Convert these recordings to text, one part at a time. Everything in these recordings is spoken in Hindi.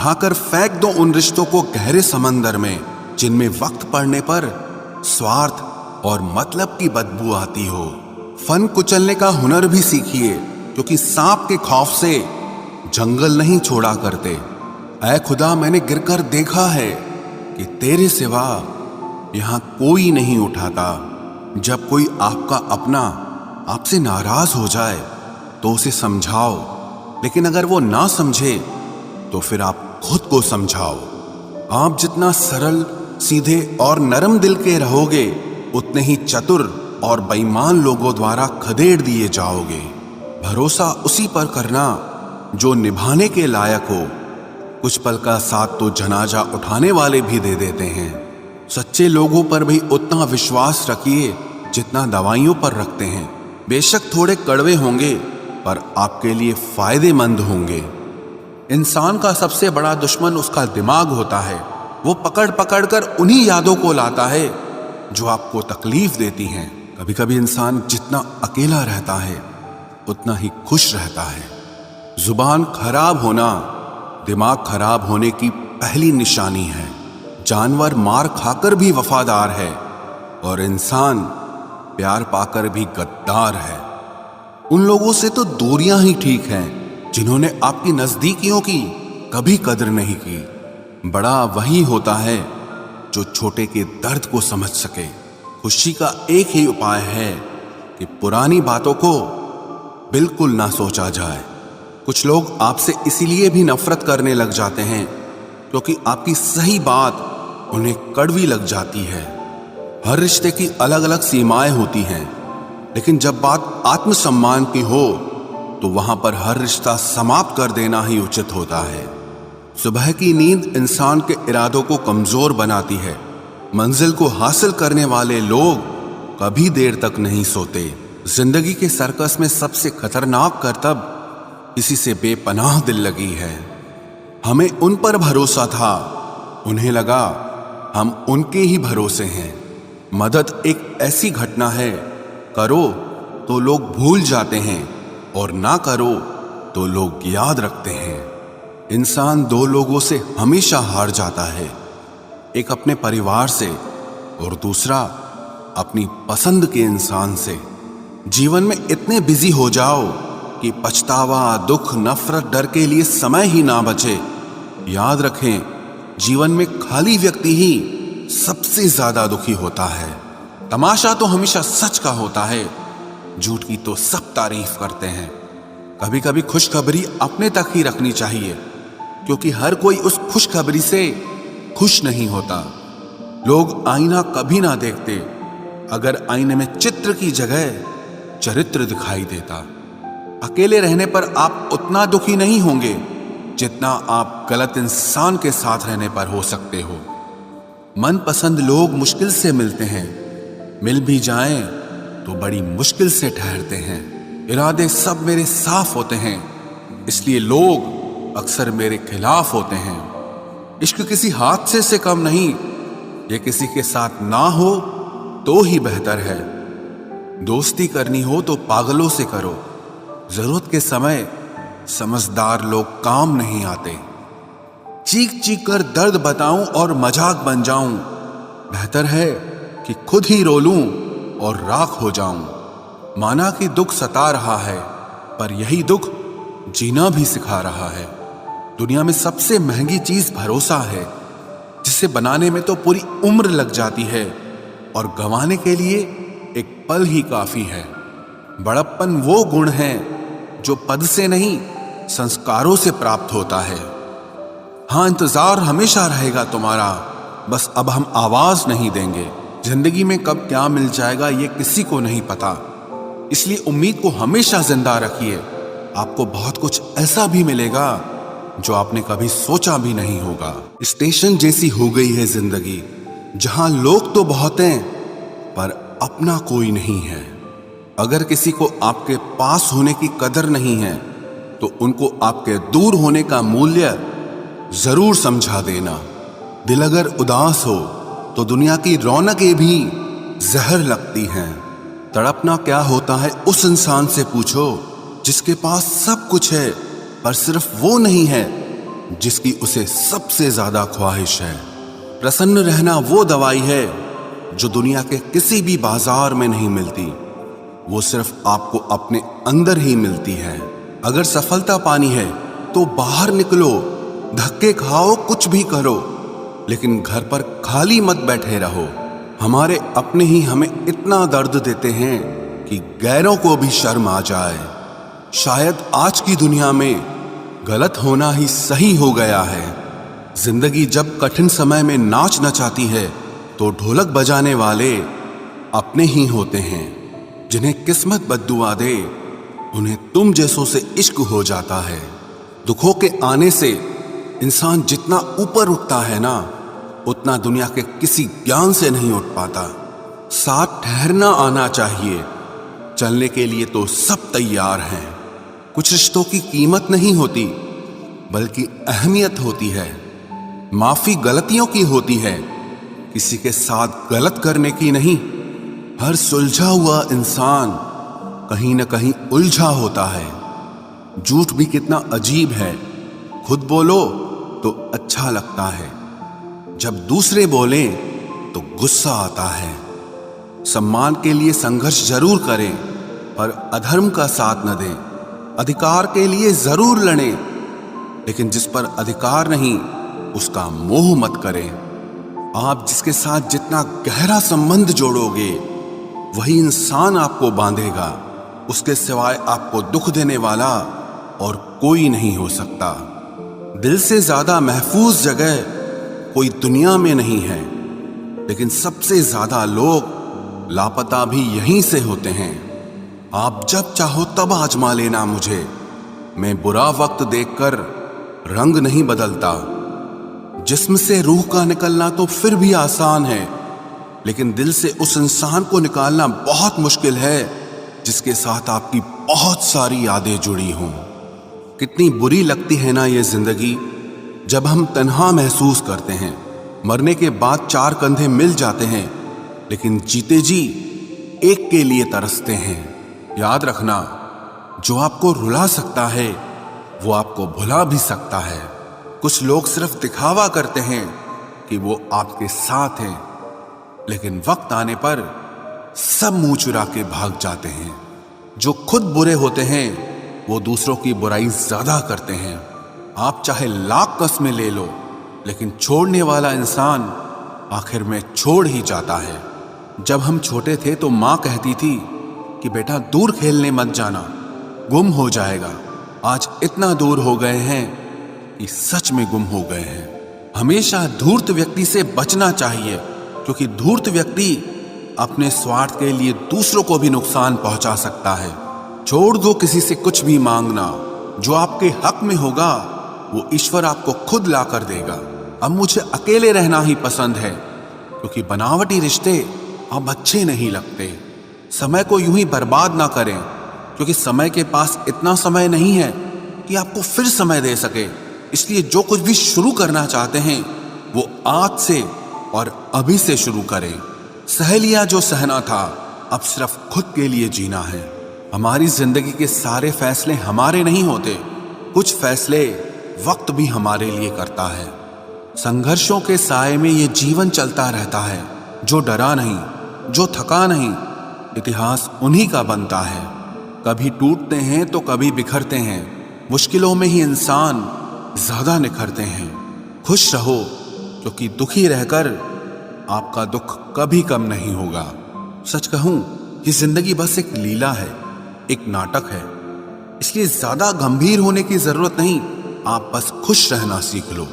उठाकर फेंक दो उन रिश्तों को गहरे समंदर में जिनमें वक्त पड़ने पर स्वार्थ और मतलब की बदबू आती हो। फन कुचलने का हुनर भी सीखिए, क्योंकि सांप के खौफ से जंगल नहीं छोड़ा करते। ऐ खुदा, मैंने गिरकर देखा है कि तेरे सिवा यहां कोई नहीं उठाता। जब कोई आपका अपना आपसे नाराज हो जाए तो उसे समझाओ, लेकिन अगर वो ना समझे तो फिर आप खुद को समझाओ। आप जितना सरल, सीधे और नरम दिल के रहोगे, उतने ही चतुर और बेईमान लोगों द्वारा खदेड़ दिए जाओगे। भरोसा उसी पर करना जो निभाने के लायक हो। कुछ पल का साथ तो जनाजा उठाने वाले भी दे देते हैं। सच्चे लोगों पर भी उतना विश्वास रखिए जितना दवाइयों पर रखते हैं। बेशक थोड़े कड़वे होंगे, पर आपके लिए फायदेमंद होंगे। इंसान का सबसे बड़ा दुश्मन उसका दिमाग होता है। वो पकड़ पकड़ कर उन्हीं यादों को लाता है जो आपको तकलीफ देती हैं। कभी कभी इंसान जितना अकेला रहता है उतना ही खुश रहता है। जुबान खराब होना दिमाग खराब होने की पहली निशानी है। जानवर मार खाकर भी वफादार है और इंसान प्यार पाकर भी गद्दार है। उन लोगों से तो दूरियां ही ठीक हैं जिन्होंने आपकी नजदीकियों की कभी कदर नहीं की। बड़ा वही होता है जो छोटे के दर्द को समझ सके। खुशी का एक ही उपाय है कि पुरानी बातों को बिल्कुल ना सोचा जाए। कुछ लोग आपसे इसीलिए भी नफरत करने लग जाते हैं क्योंकि आपकी सही बात उन्हें कड़वी लग जाती है। हर रिश्ते की अलग अलग सीमाएं होती हैं, लेकिन जब बात आत्मसम्मान की हो तो वहां पर हर रिश्ता समाप्त कर देना ही उचित होता है। सुबह की नींद इंसान के इरादों को कमजोर बनाती है। मंजिल को हासिल करने वाले लोग कभी देर तक नहीं सोते। जिंदगी के सर्कस में सबसे खतरनाक करतब किसी से बेपनाह दिल लगी है। हमें उन पर भरोसा था, उन्हें लगा हम उनके ही भरोसे हैं। मदद एक ऐसी घटना है, करो तो लोग भूल जाते हैं और ना करो तो लोग याद रखते हैं। इंसान दो लोगों से हमेशा हार जाता है, एक अपने परिवार से और दूसरा अपनी पसंद के इंसान से। जीवन में इतने बिजी हो जाओ कि पछतावा, दुख, नफरत, डर के लिए समय ही ना बचे। याद रखें, जीवन में खाली व्यक्ति ही सबसे ज्यादा दुखी होता है। तमाशा तो हमेशा सच का होता है, झूठ की तो सब तारीफ करते हैं। कभी कभी खुशखबरी अपने तक ही रखनी चाहिए, क्योंकि हर कोई उस खुशखबरी से खुश नहीं होता। लोग आईना कभी ना देखते अगर आईने में चित्र की जगह चरित्र दिखाई देता। अकेले रहने पर आप उतना दुखी नहीं होंगे जितना आप गलत इंसान के साथ रहने पर हो सकते हो। मनपसंद लोग मुश्किल से मिलते हैं, मिल भी जाएं तो बड़ी मुश्किल से ठहरते हैं। इरादे सब मेरे साफ होते हैं, इसलिए लोग अक्सर मेरे खिलाफ होते हैं। इश्क किसी हादसे से कम नहीं, ये किसी के साथ ना हो तो ही बेहतर है। दोस्ती करनी हो तो पागलों से करो, जरूरत के समय समझदार लोग काम नहीं आते। चीख चीख कर दर्द बताऊं और मजाक बन जाऊं, बेहतर है कि खुद ही रो लूं और राख हो जाऊं। माना कि दुख सता रहा है, पर यही दुख जीना भी सिखा रहा है। दुनिया में सबसे महंगी चीज भरोसा है, जिसे बनाने में तो पूरी उम्र लग जाती है और गंवाने के लिए एक पल ही काफी है। बड़प्पन वो गुण है जो पद से नहीं, संस्कारों से प्राप्त होता है। हाँ, इंतजार हमेशा रहेगा तुम्हारा, बस अब हम आवाज नहीं देंगे। जिंदगी में कब क्या मिल जाएगा ये किसी को नहीं पता, इसलिए उम्मीद को हमेशा जिंदा रखिए। आपको बहुत कुछ ऐसा भी मिलेगा जो आपने कभी सोचा भी नहीं होगा। स्टेशन जैसी हो गई है जिंदगी, जहां लोग तो बहुत हैं पर अपना कोई नहीं है। अगर किसी को आपके पास होने की कदर नहीं है तो उनको आपके दूर होने का मूल्य जरूर समझा देना। दिल अगर उदास हो तो दुनिया की रौनकें भी जहर लगती हैं। तड़पना क्या होता है उस इंसान से पूछो जिसके पास सब कुछ है पर सिर्फ वो नहीं है जिसकी उसे सबसे ज्यादा ख्वाहिश है। प्रसन्न रहना वो दवाई है जो दुनिया के किसी भी बाजार में नहीं मिलती, वो सिर्फ आपको अपने अंदर ही मिलती है। अगर सफलता पानी है तो बाहर निकलो, धक्के खाओ, कुछ भी करो, लेकिन घर पर खाली मत बैठे रहो। हमारे अपने ही हमें इतना दर्द देते हैं कि गैरों को भी शर्म आ जाए। शायद आज की दुनिया में गलत होना ही सही हो गया है। जिंदगी जब कठिन समय में नाच नचाती है तो ढोलक बजाने वाले अपने ही होते हैं। जिन्हें किस्मत बद्दुआ दे उन्हें तुम जैसों से इश्क हो जाता है। दुखों के आने से इंसान जितना ऊपर उठता है ना, उतना दुनिया के किसी ज्ञान से नहीं उठ पाता। साथ ठहरना आना चाहिए, चलने के लिए तो सब तैयार हैं। कुछ रिश्तों की कीमत नहीं होती बल्कि अहमियत होती है। माफी गलतियों की होती है, किसी के साथ गलत करने की नहीं। हर सुलझा हुआ इंसान कहीं न कहीं उलझा होता है। झूठ भी कितना अजीब है, खुद बोलो तो अच्छा लगता है, जब दूसरे बोले तो गुस्सा आता है। सम्मान के लिए संघर्ष जरूर करें पर अधर्म का साथ न दें। अधिकार के लिए जरूर लड़ें, लेकिन जिस पर अधिकार नहीं उसका मोह मत करें। आप जिसके साथ जितना गहरा संबंध जोड़ोगे वही इंसान आपको बांधेगा। उसके सिवाय आपको दुख देने वाला और कोई नहीं हो सकता। दिल से ज्यादा महफूज जगह कोई दुनिया में नहीं है, लेकिन सबसे ज्यादा लोग लापता भी यहीं से होते हैं। आप जब चाहो तब आजमा लेना मुझे, मैं बुरा वक्त देखकर रंग नहीं बदलता। जिस्म से रूह का निकलना तो फिर भी आसान है, लेकिन दिल से उस इंसान को निकालना बहुत मुश्किल है जिसके साथ आपकी बहुत सारी यादें जुड़ी हों। कितनी बुरी लगती है ना ये जिंदगी जब हम तन्हा महसूस करते हैं। मरने के बाद चार कंधे मिल जाते हैं, लेकिन जीते जी एक के लिए तरसते हैं। याद रखना, जो आपको रुला सकता है वो आपको भुला भी सकता है। कुछ लोग सिर्फ दिखावा करते हैं कि वो आपके साथ हैं, लेकिन वक्त आने पर सब मुंह चुरा के भाग जाते हैं। जो खुद बुरे होते हैं वो दूसरों की बुराई ज्यादा करते हैं। आप चाहे लाख कस्में ले लो, लेकिन छोड़ने वाला इंसान आखिर में छोड़ ही जाता है। जब हम छोटे थे तो माँ कहती थी कि बेटा दूर खेलने मत जाना, गुम हो जाएगा। आज इतना दूर हो गए हैं कि सच में गुम हो गए हैं। हमेशा धूर्त व्यक्ति से बचना चाहिए, क्योंकि धूर्त व्यक्ति अपने स्वार्थ के लिए दूसरों को भी नुकसान पहुंचा सकता है। छोड़ दो किसी से कुछ भी मांगना, जो आपके हक में होगा वो ईश्वर आपको खुद ला कर देगा। अब मुझे अकेले रहना ही पसंद है, क्योंकि बनावटी रिश्ते अब अच्छे नहीं लगते। समय को यूं ही बर्बाद ना करें, क्योंकि समय के पास इतना समय नहीं है कि आपको फिर समय दे सके। इसलिए जो कुछ भी शुरू करना चाहते हैं वो आज से और अभी से शुरू करें। सह लिया जो सहना था, अब सिर्फ खुद के लिए जीना है। हमारी जिंदगी के सारे फैसले हमारे नहीं होते, कुछ फैसले वक्त भी हमारे लिए करता है। संघर्षों के साए में ये जीवन चलता रहता है। जो डरा नहीं, जो थका नहीं, इतिहास उन्हीं का बनता है। कभी टूटते हैं तो कभी बिखरते हैं, मुश्किलों में ही इंसान ज्यादा निखरते हैं। खुश रहो, क्योंकि दुखी रहकर आपका दुख कभी कम नहीं होगा। सच कहूं, ये जिंदगी बस एक लीला है, एक नाटक है। इसलिए ज्यादा गंभीर होने की जरूरत नहीं, आप बस खुश रहना सीख लो।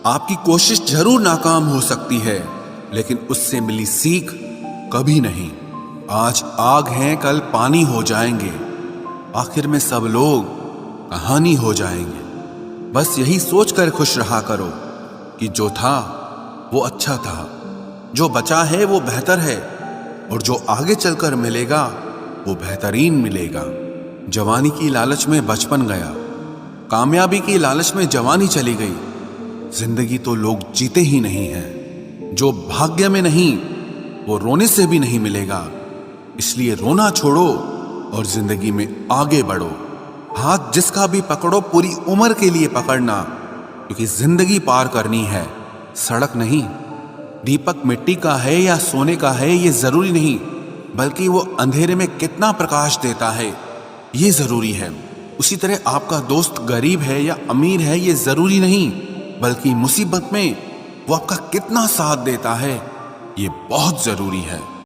आपकी कोशिश जरूर नाकाम हो सकती है, लेकिन उससे मिली सीख कभी नहीं। आज आग हैं, कल पानी हो जाएंगे, आखिर में सब लोग कहानी हो जाएंगे। बस यही सोचकर खुश रहा करो कि जो था वो अच्छा था, जो बचा है वो बेहतर है, और जो आगे चलकर मिलेगा वो बेहतरीन मिलेगा। जवानी की लालच में बचपन गया, कामयाबी की लालच में जवानी चली गई। जिंदगी तो लोग जीते ही नहीं हैं। जो भाग्य में नहीं वो रोने से भी नहीं मिलेगा। इसलिए रोना छोड़ो और जिंदगी में आगे बढ़ो। हाथ जिसका भी पकड़ो पूरी उम्र के लिए पकड़ना, क्योंकि जिंदगी पार करनी है, सड़क नहीं। दीपक मिट्टी का है या सोने का है ये जरूरी नहीं, बल्कि वो अंधेरे में कितना प्रकाश देता है ये जरूरी है। उसी तरह आपका दोस्त गरीब है या अमीर है ये जरूरी नहीं, बल्कि मुसीबत में वो आपका कितना साथ देता है ये बहुत जरूरी है।